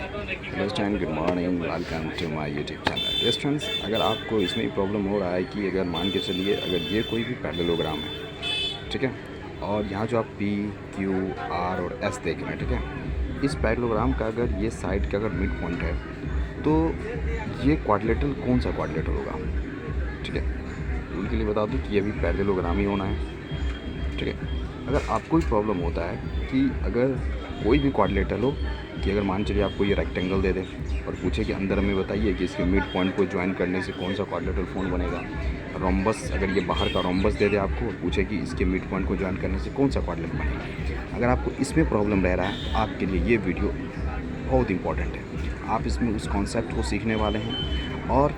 Hello student, good morning, welcome to my YouTube channel. Yes friends, अगर आपको इसमें problem हो रहा है कि अगर मान के चलिए अगर ये कोई भी पैरेललोग्राम है, ठीक है, और यहाँ जो आप पी क्यू आर और एस देख रहे हैं, ठीक है, इस पैरेललोग्राम का अगर ये साइड का अगर मिड पॉइंट है तो ये क्वाड्रिलेटरल कौन सा क्वाड्रिलेटरल होगा, ठीक है। रूल के लिए बता दूँ कि ये भी पैरेललोग्राम ही होना है, ठीक है। अगर आपको भी प्रॉब्लम होता है कि अगर कोई भी क्वाड्रिलेटरल हो कि अगर मान चलिए आपको ये रेक्टेंगल दे दे और पूछे कि अंदर हमें बताइए कि इसके मिड पॉइंट को ज्वाइन करने से कौन सा क्वाड्रिलेटरल फोन बनेगा। रोम्बस, अगर ये बाहर का रोम्बस दे दे आपको और पूछे कि इसके मिड पॉइंट को ज्वाइन करने से कौन सा क्वाड्रिलेटरल बनेगा। अगर आपको इसमें प्रॉब्लम रह रहा है, आपके लिए ये वीडियो बहुत इंपॉर्टेंट है। आप इसमें उस कॉन्सेप्ट को सीखने वाले हैं और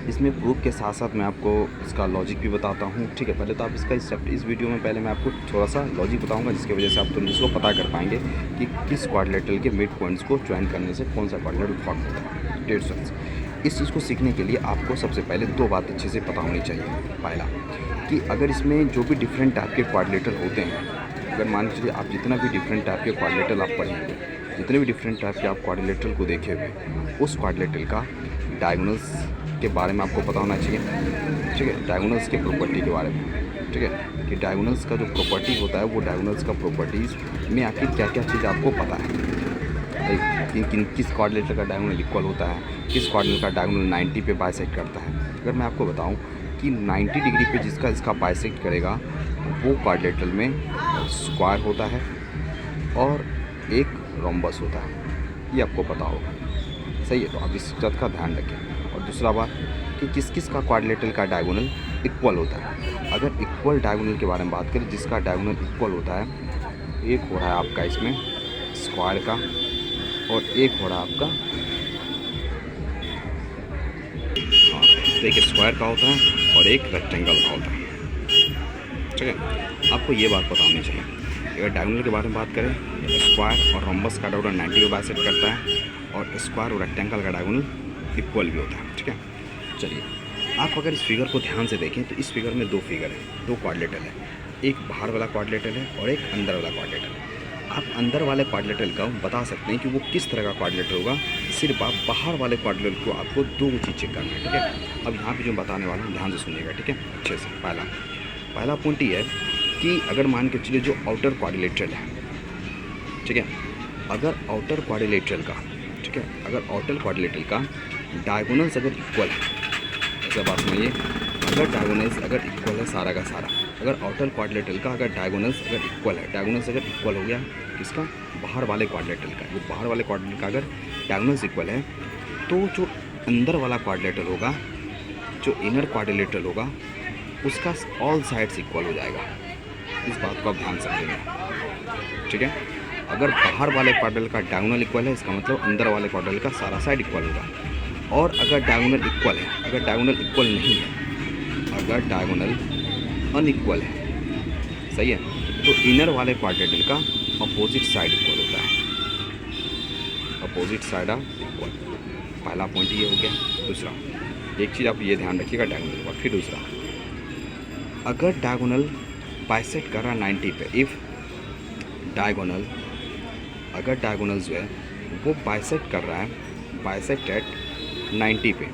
इसमें प्रूफ के साथ साथ मैं आपको इसका लॉजिक भी बताता हूँ, ठीक है। पहले तो आप इसका स्टेप, इस वीडियो में पहले मैं आपको थोड़ा सा लॉजिक बताऊँगा जिसकी वजह से आप तुरंत इसको पता कर पाएंगे कि किस क्वाड्रिलेटरल के मिड पॉइंट्स को ज्वाइन करने से कौन सा क्वाड्रिलेटरल फॉर्म होता है। डेढ़ सेंस। इस चीज़ को सीखने के लिए आपको सबसे पहले दो बात अच्छे से पता होनी चाहिए। पहला कि अगर इसमें जो भी डिफरेंट टाइप के क्वाड्रिलेटरल होते हैं, अगर मान लीजिए आप जितना भी डिफरेंट टाइप के क्वाड्रिलेटरल आप पढ़ेंगे, जितने भी डिफरेंट टाइप के आप क्वाड्रिलेटरल को देखे हुए, उस क्वाड्रिलेटरल का डायगोनल्स के बारे में आपको पता होना चाहिए, ठीक है। डायगोनल्स के प्रॉपर्टी के बारे में, ठीक है, कि डायगोनल्स का जो प्रॉपर्टी होता है वो डायगोनल्स का प्रॉपर्टीज़ में आखिर क्या क्या चीज़ आपको पता है, किस क्वाड्रिलेटरल का डायगोनल इक्वल होता है, किस क्वाड्रिलेटरल का डायगोनल 90 पे बाइसेक्ट करता है। अगर मैं आपको बताऊं कि 90 डिग्री पे जिसका इसका बाइसेक्ट करेगा वो क्वाड्रिलेटरल में स्क्वायर होता है और एक रोम्बस होता है, ये आपको पता होगा, सही है। तो आप इस बात का ध्यान रखें। और दूसरा बात कि किस किस का क्वाड्रिलेटरल का डायगोनल इक्वल होता है। अगर इक्वल डायगोनल के बारे में बात करें, जिसका डायगोनल इक्वल होता है, एक हो रहा है आपका इसमें स्क्वायर का और एक हो रहा है आपका, हाँ, एक स्क्वायर का होता है और एक रेक्टेंगल का होता है, ठीक है। आपको ये बात पता होनी चाहिए। अगर डायगोनल के बारे में बात करें, स्क्वायर और रोम्बस का डायगोनल 90 पे बाइसेक्ट करता है और स्क्वायर और रेक्टेंगल का डायगोनल इक्वल भी होता है, ठीक है। चलिए, आप अगर इस फिगर को ध्यान से देखें तो इस फिगर में दो फिगर है, दो क्वाड्रिलेटरल है, एक बाहर वाला क्वाड्रिलेटरल है और एक अंदर वाला क्वाड्रिलेटरल है। आप अंदर वाले क्वाड्रिलेटरल का बता सकते हैं कि वो किस तरह का क्वाड्रिलेटरल होगा, सिर्फ आप बाहर वाले क्वाड्रिलेटरल को आपको दो चीज़ चेक करना है, ठीक है। अब यहाँ पे जो बताने वाला हूँ ध्यान से सुनिएगा, ठीक है, अच्छे से। पहला पॉइंट ये है कि अगर मान के चलिए जो आउटर क्वाड्रिलेटरल है, ठीक है, अगर आउटर क्वाड्रिलेटरल का, ठीक है, अगर आउटर क्वाड्रिलेटरल का डायगोनल्स अगर इक्वल है, ऐसा बात समझिए, अगर डायगोनल्स अगर इक्वल है सारा का सारा, अगर आउटर क्वाड्रिलेटरल का अगर डायगोनल्स अगर इक्वल है, डायगोनल्स अगर इक्वल हो गया किसका, बाहर वाले क्वाड्रिलेटरल का, जो बाहर वाले क्वाड्रिलेटरल का अगर डायगोनल्स इक्वल है तो जो अंदर वाला क्वाड्रिलेटरल होगा, जो इनर क्वाड्रिलेटरल होगा, उसका ऑल साइड्स इक्वल हो जाएगा। इस बात को आप ध्यान से रखिएगा, ठीक है। अगर बाहर वाले क्वाड्रिलेटरल का डायगोनल इक्वल है, इसका मतलब अंदर वाले क्वाड्रिलेटरल का सारा साइड इक्वल होगा। और अगर डायगोनल इक्वल है, अगर डायगोनल इक्वल नहीं है, अगर डायगोनल अनइक्वल है, सही है, तो इनर वाले क्वाड्रिलेटरल का अपोजिट साइड इक्वल होता है, अपोजिट साइड ऑफ इक्वल। पहला पॉइंट ये हो गया। दूसरा एक चीज़ आप ये ध्यान रखिएगा डायगोनल का। फिर दूसरा, अगर डायगोनल बाइसेक्ट कर रहा है 90 पे, इफ़ डायगोनल, अगर डायगोनल जो है वो बाइसेक्ट कर रहा है, बाइसेक्ट एट 90 पे,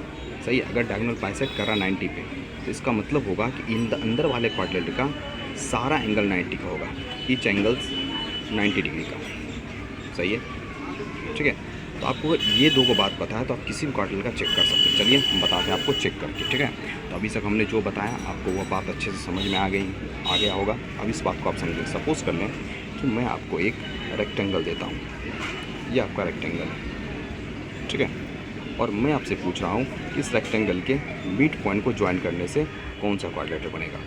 सही है, अगर डायगोनल बाइसेक्ट कर रहा है 90 पे, तो इसका मतलब होगा कि इन द अंदर वाले क्वाड्रिलेटरल का सारा एंगल 90 का होगा, ईच एंगल्स 90 डिग्री का, सही है, ठीक है। तो आपको ये दो को बात पता है तो आप किसी भी क्वाड्रिलेटरल का चेक कर सकते हैं। चलिए हम बताते हैं आपको चेक करके, ठीक है। तो अभी तक हमने जो बताया आपको वो बात अच्छे से समझ में आ गया होगा। अब इस बात को आप समझें। सपोज़ कर लें कि मैं आपको एक रेक्टेंगल देता हूँ, ये आपका रेक्टेंगल है, ठीक है, और मैं आपसे पूछ रहा हूँ कि इस रेक्टेंगल के मिड पॉइंट को ज्वाइन करने से कौन सा क्वाड्रिलेटरल बनेगा।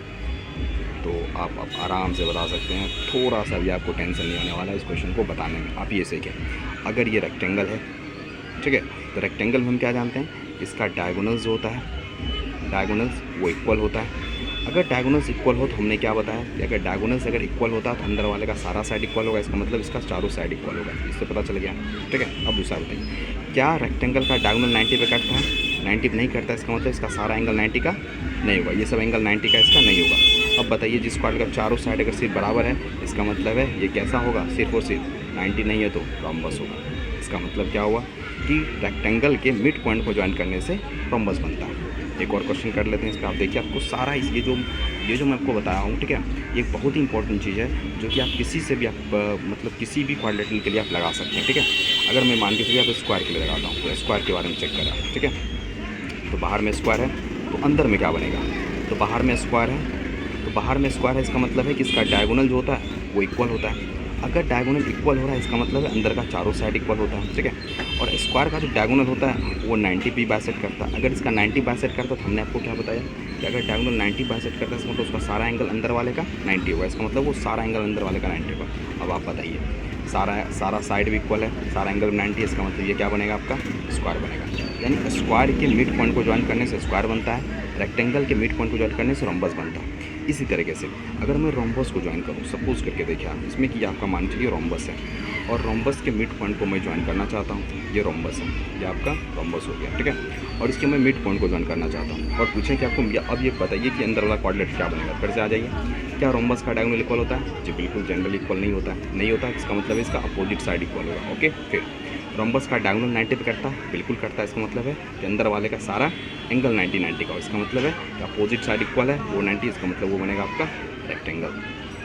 तो आप आराम से बता सकते हैं, थोड़ा सा भी आपको टेंशन नहीं होने वाला इस क्वेश्चन को बताने में। आप ये सीखें, अगर ये रेक्टेंगल है, ठीक है, तो रेक्टेंगल में हम क्या जानते हैं, इसका डायगोनल्स जो होता है, डायगोनल्स वो इक्वल होता है। अगर डायगोनल्स इक्वल हो तो हमने क्या बताया कि अगर डायगोनल्स अगर इक्वल होता है तो अंदर वाले का सारा साइड इक्वल होगा, इसका मतलब इसका चारों साइड इक्वल होगा। इससे पता चल गया, ठीक है। अब दूसरा बताइए, क्या रेक्टेंगल का डायगोनल 90 पे कटता है, 90 पे नहीं करता, इसका मतलब इसका सारा एंगल 90 का नहीं होगा, ये सब एंगल 90 का इसका नहीं होगा। अब बताइए, जिस क्वाड्रिलेटरल का चारों साइड अगर सिर्फ बराबर है, इसका मतलब है ये कैसा होगा, सिर्फ और सिर्फ 90 नहीं है तो रोम्बस होगा। इसका मतलब क्या हुआ कि रेक्टेंगल के मिड पॉइंट को ज्वाइन करने से रोम्बस बनता है। एक और क्वेश्चन कर लेते हैं इस पर। आप देखिए आपको सारा ये जो मैं आपको बताया हूँ, ठीक है, ये एक बहुत ही इंपॉर्टेंट चीज़ है जो कि आप किसी से भी आप मतलब किसी भी क्वाड्रेटिकल के लिए आप लगा सकते हैं, ठीक है। अगर मैं मान के चलिए आप स्क्वायर के लिए लगाता हूँ, तो स्क्वायर के बारे में चेक करें, ठीक है। तो बाहर में स्क्वायर है तो अंदर में क्या बनेगा, तो बाहर में स्क्वायर है तो बाहर में स्क्वायर है, इसका मतलब है कि इसका डायगोनल जो होता है वो इक्वल होता है। अगर डायगोनल इक्वल हो रहा है इसका मतलब है अंदर का चारों साइड इक्वल होता है, ठीक है। और स्क्वायर का जो डायगोनल होता है वो 90 पे बाइसेक्ट करता है। अगर इसका 90 बाइसेक्ट करता है तो हमने आपको क्या बताया कि अगर डायगोनल 90 बाइसेक्ट करता है इसका मतलब उसका सारा एंगल अंदर वाले का 90 होगा, इसका मतलब वो सारा एंगल अंदर वाले का 90 होगा। अब आप बताइए, सारा साइड भी इक्वल है, सारा एंगल 90, इसका मतलब ये क्या बनेगा आपका स्क्वायर बनेगा। यानी स्क्वायर के मिड पॉइंट को ज्वाइन करने से स्क्वायर बनता है, रेक्टेंगल के मिड पॉइंट को ज्वाइन करने से रोम्बस बनता है। इसी तरीके से अगर मैं रोम्बस को ज्वाइन करूँ, सपोज करके देखिए आप इसमें कि आपका मान चलिए रोम्बस है और रोम्बस के मिड पॉइंट को मैं ज्वाइन करना चाहता हूँ, ये रोम्बस है, ये आपका रोम्बस हो गया, ठीक है। और इसके मैं मिड पॉइंट को ज्वाइन करना चाहता हूँ और पूछें कि आपको अब ये बताइए कि अंदर वाला क्वाड्रेट क्या बनेगा। फिर से आ जाइए, क्या रोम्बस का डायगोनल इक्वल होता है? जी बिल्कुल, जनरल इक्वल नहीं होता है, नहीं होता है, इसका मतलब है इसका अपोजिट साइड इक्वल होगा। ओके, फिर रोम्बस का डायगोनल 90 पे करता है, बिल्कुल करता है, इसका मतलब है कि अंदर वाले का सारा एंगल 90 का, इसका मतलब है कि अपोजिट साइड इक्वल है वो 90, इसका मतलब वो बनेगा आपका रेक्टेंगल,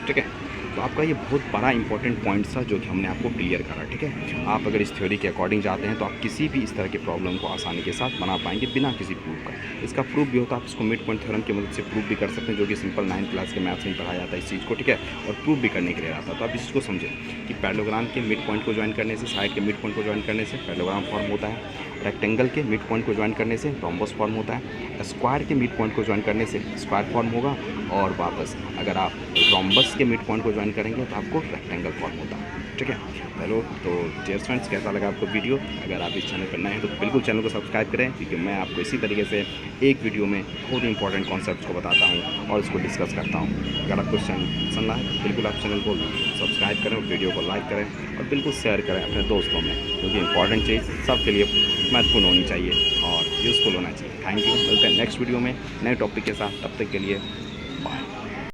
ठीक है। तो आपका ये बहुत बड़ा इंपॉर्टेंट पॉइंट था जो कि हमने आपको क्लियर करा, ठीक है। आप अगर इस थ्योरी के अकॉर्डिंग जाते हैं तो आप किसी भी इस तरह के प्रॉब्लम को आसानी के साथ बना पाएंगे बिना किसी प्रूफ का। इसका प्रूफ भी होता है, आप इसको मिड पॉइंट थ्योरम की मदद से प्रूफ भी कर सकते हैं, जो कि सिंपल 9th क्लास के मैथ्स में पढ़ाया जाता है इस चीज़ को, ठीक है। और प्रूफ भी करने के लिए आता है। तो आप इस चीज़ को समझें कि पैरेललोग्राम के मिड पॉइंट को ज्वाइन करने से, साइड के मिड पॉइंट को ज्वाइन करने से पैरेललोग्राम फॉर्म होता है, रेक्टेंगल के मिड पॉइंट को ज्वाइन करने से रोम्बस फॉर्म होता है, स्क्वायर के मिड पॉइंट को ज्वाइन करने से स्क्वायर फॉर्म होगा, और वापस अगर आप रोम्बस के मिड पॉइंट को ज्वाइन करेंगे तो आपको रेक्टेंगल फॉर्म होता है, ठीक है। हेलो, तो डियर फ्रेंड्स, कैसा लगा आपको वीडियो? अगर आप इस चैनल पर नए हैं तो बिल्कुल चैनल को सब्सक्राइब करें, क्योंकि मैं आपको इसी तरीके से एक वीडियो में बहुत ही इंपॉर्टेंट कॉन्सेप्ट्स को बताता हूँ और इसको डिस्कस करता हूँ। अगर आपको चैनल पसंद आए तो बिल्कुल आप चैनल को सब्सक्राइब करें, वीडियो को लाइक करें और बिल्कुल शेयर करें अपने दोस्तों में, क्योंकि इंपॉर्टेंट चीज़ सबके लिए महत्वपूर्ण होनी चाहिए और यूज़फुल होना चाहिए। थैंक यू, मिलते हैं नेक्स्ट वीडियो में नए टॉपिक के साथ, तब तक के लिए